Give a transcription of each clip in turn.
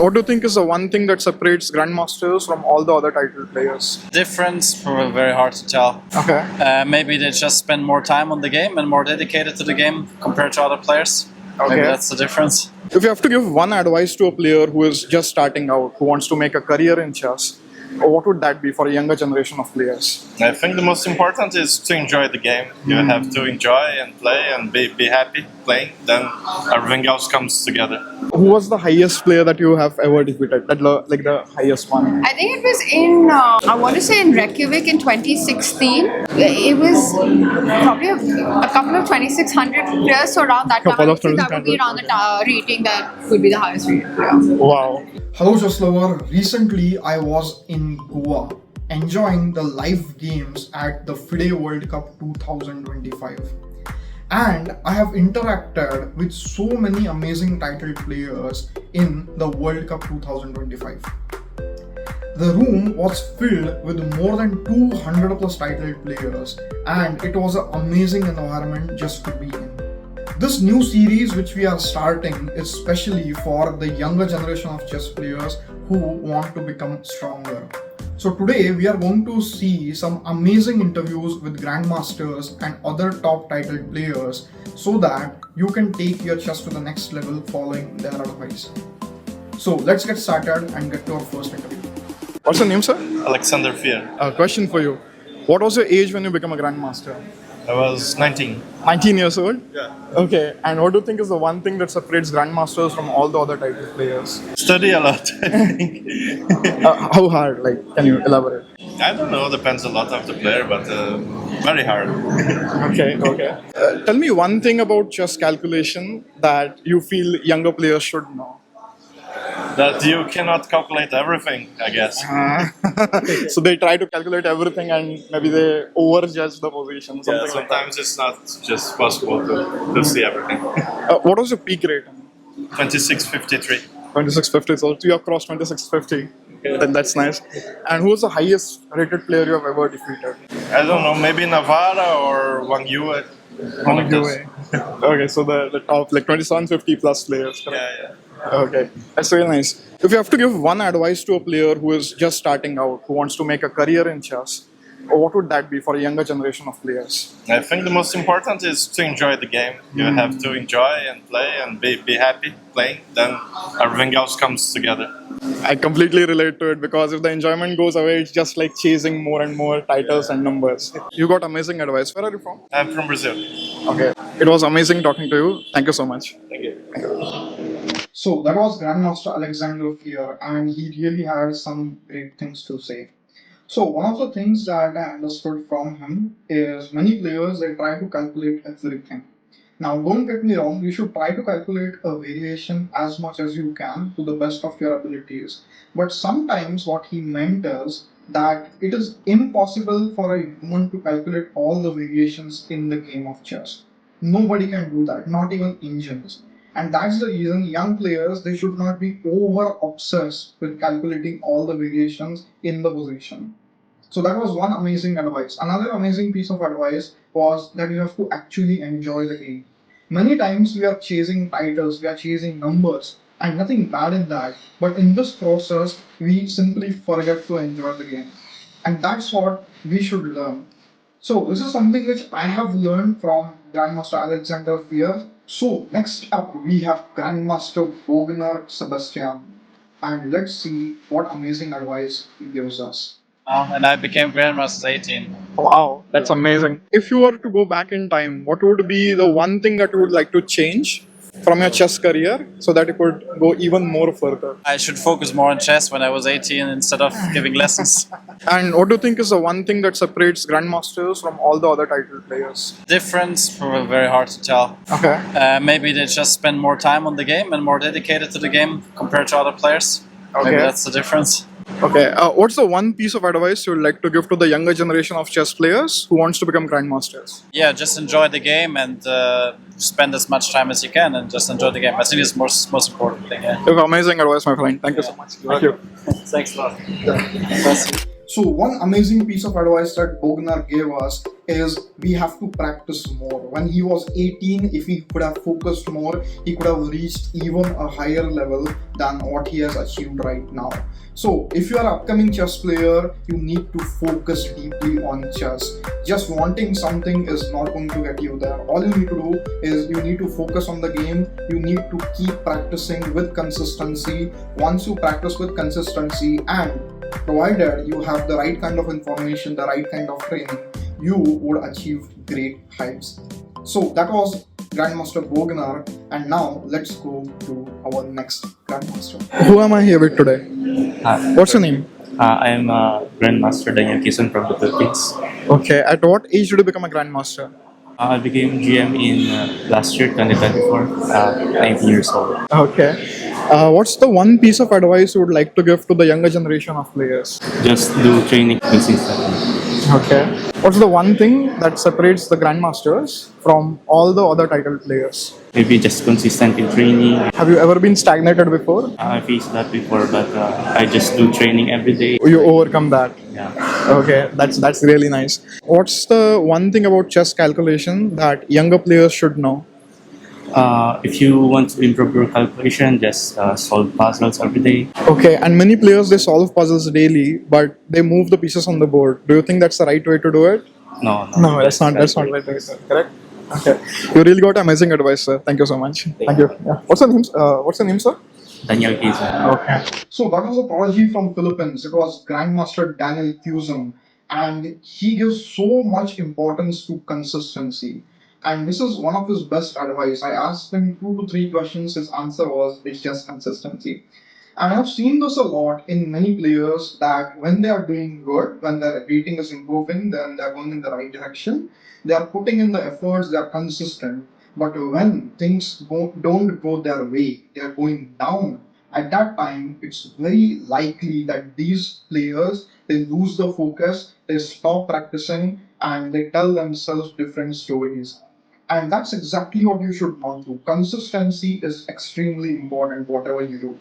what do you think is the one thing that separates Grandmasters from all the other title players? Difference, probably very hard to tell. Okay. Maybe they just spend more time on the game and more dedicated to the game compared to other players. Okay. Maybe that's the difference. If you have to give one advice to a player who is just starting out, who wants to make a career in chess, what would that be for a younger generation of players? I think the most important is to enjoy the game. You have to enjoy and play and be happy playing. Then everything else comes together. Who was the highest player that you have ever defeated? Like the highest one? I think it was in, I want to say in Reykjavik in 2016. It was probably a couple of 2600 players, so around that Couple time. of I think that would be around the rating that would be the highest rated player. Wow. Hello chess lover, recently I was in Goa enjoying the live games at the FIDE World Cup 2025 and I have interacted with so many amazing title players in the World Cup 2025. The room was filled with more than 200 plus title players and it was an amazing environment just to be in. This new series which we are starting is specially for the younger generation of chess players who want to become stronger. So today we are going to see some amazing interviews with grandmasters and other top title players so that you can take your chess to the next level following their advice. So let's get started and get to our first interview. What's your name, sir? Alexander Fier. A question for you. What was your age when you became a Grandmaster? I was 19. 19 years old? Yeah. Okay. And what do you think is the one thing that separates Grandmasters from all the other title players? Study a lot, I think. How hard? Like, can you elaborate? I don't know, depends a lot of the player, but very hard. Okay. Tell me one thing about chess calculation that you feel younger players should know. That you cannot calculate everything, I guess. So they try to calculate everything and maybe they overjudge the position. Yeah, Something like that. sometimes it's not just possible to see everything. What was your peak rate? 2653. 2650. So you have crossed 2650. Then that's nice. And who was the highest rated player you have ever defeated? I don't know, maybe Navarra or Wang Yue. Okay, so the top like 2750 plus players. Correct? Yeah. Okay, that's very nice. If you have to give one advice to a player who is just starting out, who wants to make a career in chess, what would that be for a younger generation of players? I think the most important is to enjoy the game. You have to enjoy and play and be happy playing. Then everything else comes together. I completely relate to it because if the enjoyment goes away, it's just like chasing more and more titles and numbers. You got amazing advice. Where are you from? I'm from Brazil. Okay, it was amazing talking to you. Thank you so much. Thank you. So that was Grandmaster Alexander Fier and he really had some great things to say. So one of the things that I understood from him is many players they try to calculate everything. Now don't get me wrong, you should try to calculate a variation as much as you can to the best of your abilities. But sometimes what he meant is that it is impossible for a human to calculate all the variations in the game of chess. Nobody can do that, not even engines. And that's the reason young players, they should not be over obsessed with calculating all the variations in the position. So that was one amazing advice. Another amazing piece of advice was that you have to actually enjoy the game. Many times we are chasing titles, we are chasing numbers, and nothing bad in that. But in this process, we simply forget to enjoy the game. And that's what we should learn. So this is something which I have learned from Grandmaster Alexander Fier. So next up we have Grandmaster Bognar Sebastian. And let's see what amazing advice he gives us. And I became Grandmaster at 18. Wow, that's amazing. If you were to go back in time, what would be the one thing that you would like to change from your chess career so that it could go even more further? I should focus more on chess when I was 18 instead of giving lessons. And what do you think is the one thing that separates Grandmasters from all the other title players? Difference, probably very hard to tell. Okay. Maybe they just spend more time on the game and more dedicated to the game compared to other players. Okay. Maybe that's the difference. Okay. What's the one piece of advice you would like to give to the younger generation of chess players who wants to become Grandmasters? Yeah, just enjoy the game and spend as much time as you can and just enjoy the game. I think it's the most important thing. Yeah. Amazing advice, my friend. Thank you so much. Thank you. Thanks a lot. So one amazing piece of advice that Bogner gave us is we have to practice more. When he was 18, if he could have focused more, he could have reached even a higher level than what he has achieved right now. So if you are an upcoming chess player, you need to focus deeply on chess. Just wanting something is not going to get you there. All you need to do is you need to focus on the game. You need to keep practicing with consistency. Once you practice with consistency, and provided you have the right kind of information, the right kind of training, you would achieve great heights. So that was Grandmaster Bognar, and now let's go to our next Grandmaster. Who am I here with today? What's your name? I am Grandmaster Daniel Kiesen from the Philippines. Okay. At what age did you become a grandmaster? I became GM in last year, 2024, 19 years old. Okay. What's the one piece of advice you would like to give to the younger generation of players? Just do training consistently. Okay. What's the one thing that separates the grandmasters from all the other title players? Maybe just consistent in training. Have you ever been stagnated before? I faced that before, but I just do training every day. You overcome that. Yeah. Okay, that's really nice. What's the one thing about chess calculation that younger players should know? If you want to improve your calculation, just solve puzzles every day. Okay, and many players they solve puzzles daily, but they move the pieces on the board. Do you think that's the right way to do it? No, No, that's not right way to do it. Correct? Okay. You really got amazing advice, sir. Thank you so much. Thank you. Yeah. What's your name, sir? Daniel Kiesen. Okay. So that was a prodigy from Philippines. It was Grandmaster Daniel Kiesen, and he gives so much importance to consistency. And this is one of his best advice. I asked him 2 to 3 questions. His answer was, "It's just consistency." And I've seen this a lot in many players that when they are doing good, when their rating is improving, then they're going in the right direction. They are putting in the efforts, they are consistent. But when things don't go their way, they are going down. At that time, it's very likely that these players they lose the focus, they stop practicing, and they tell themselves different stories. And that's exactly what you should not do. Consistency is extremely important, whatever you do.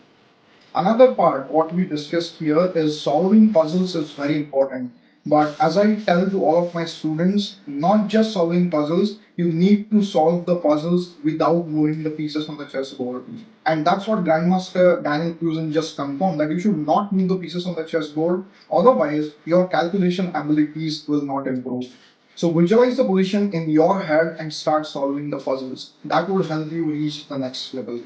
Another part, what we discussed here is solving puzzles is very important. But as I tell to all of my students, not just solving puzzles, you need to solve the puzzles without moving the pieces on the chessboard. And that's what Grandmaster Daniel Kiesen just confirmed, that you should not move the pieces on the chessboard, otherwise your calculation abilities will not improve. So visualize the position in your head and start solving the puzzles. That would help you reach the next level.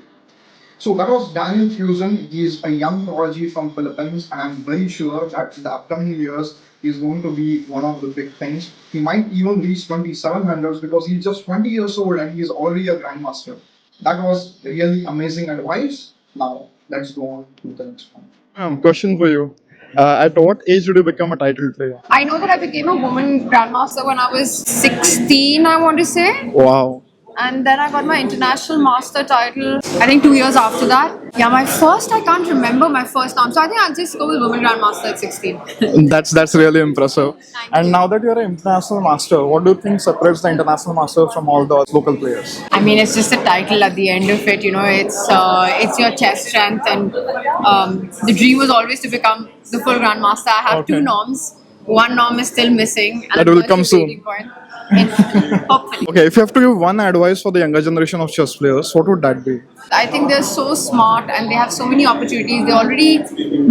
So that was Daniel Kiesen. He is a young prodigy from Philippines, and I'm very sure that in the upcoming years he's going to be one of the big things. He might even reach 2700s because he's just 20 years old and he's already a grandmaster. That was really amazing advice. Now let's go on to the next one. Question for you. At what age did you become a title player? I know that I became a woman grandmaster when I was 16, I want to say. Wow. And then I got my international master title, I think 2 years after that. Yeah, my first, I can't remember my first time. So I think I'll just go with woman grandmaster at 16. That's really impressive. And now that you're an international master, what do you think separates the international master from all the local players? I mean, it's just a title at the end of it, you know, it's your chest strength. And the dream was always to become the full grandmaster. I have Okay. 2 norms. One norm is still missing. And That the will third come is soon. waiting for it. Hopefully. Okay, if you have to give one advice for the younger generation of chess players, what would that be? I think they're so smart and they have so many opportunities. They already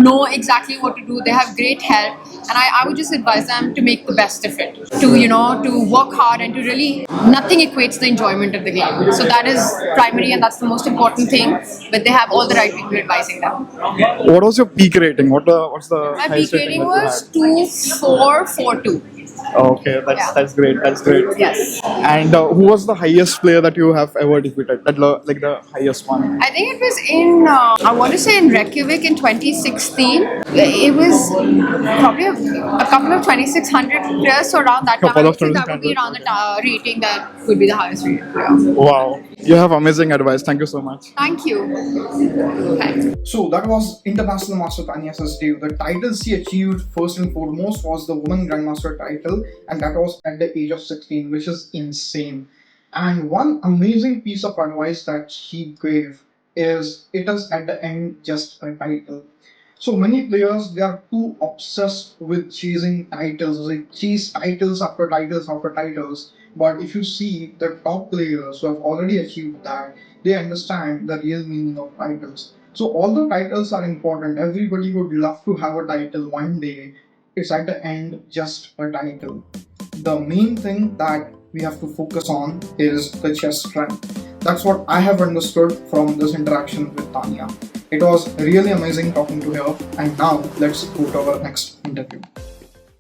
know exactly what to do. They have great help. And I would just advise them to make the best of it. To work hard and to really, nothing equates the enjoyment of the game. So that is primary and that's the most important thing. But they have all the right people advising them. What was your peak rating? What's the My peak highest rating rating that was 2442. Okay, Yeah. that's great. That's great. Yes. And who was the highest player that you have ever defeated? Like the highest one. I think it was in, I want to say in Reykjavik in 2016. It was probably a couple of 2600 players, so around that time. Couple I of would think that would be 2600. around the rating that would be the highest rated player. Wow, you have amazing advice. Thank you so much. Thank you. Thanks. So that was International Master Tania Sachdev. The titles she achieved first and foremost was the Women Grandmaster title, and that was at the age of 16, which is insane. And one amazing piece of advice that she gave is it is at the end just a title. So many players, they are too obsessed with chasing titles. They chase titles after titles after titles. But if you see the top players who have already achieved that, they understand the real meaning of titles. So all the titles are important. Everybody would love to have a title one day. It's at the end just a title. The main thing that we have to focus on is the chess strength. That's what I have understood from this interaction with Tanya. It was really amazing talking to her, and now let's go to our next interview.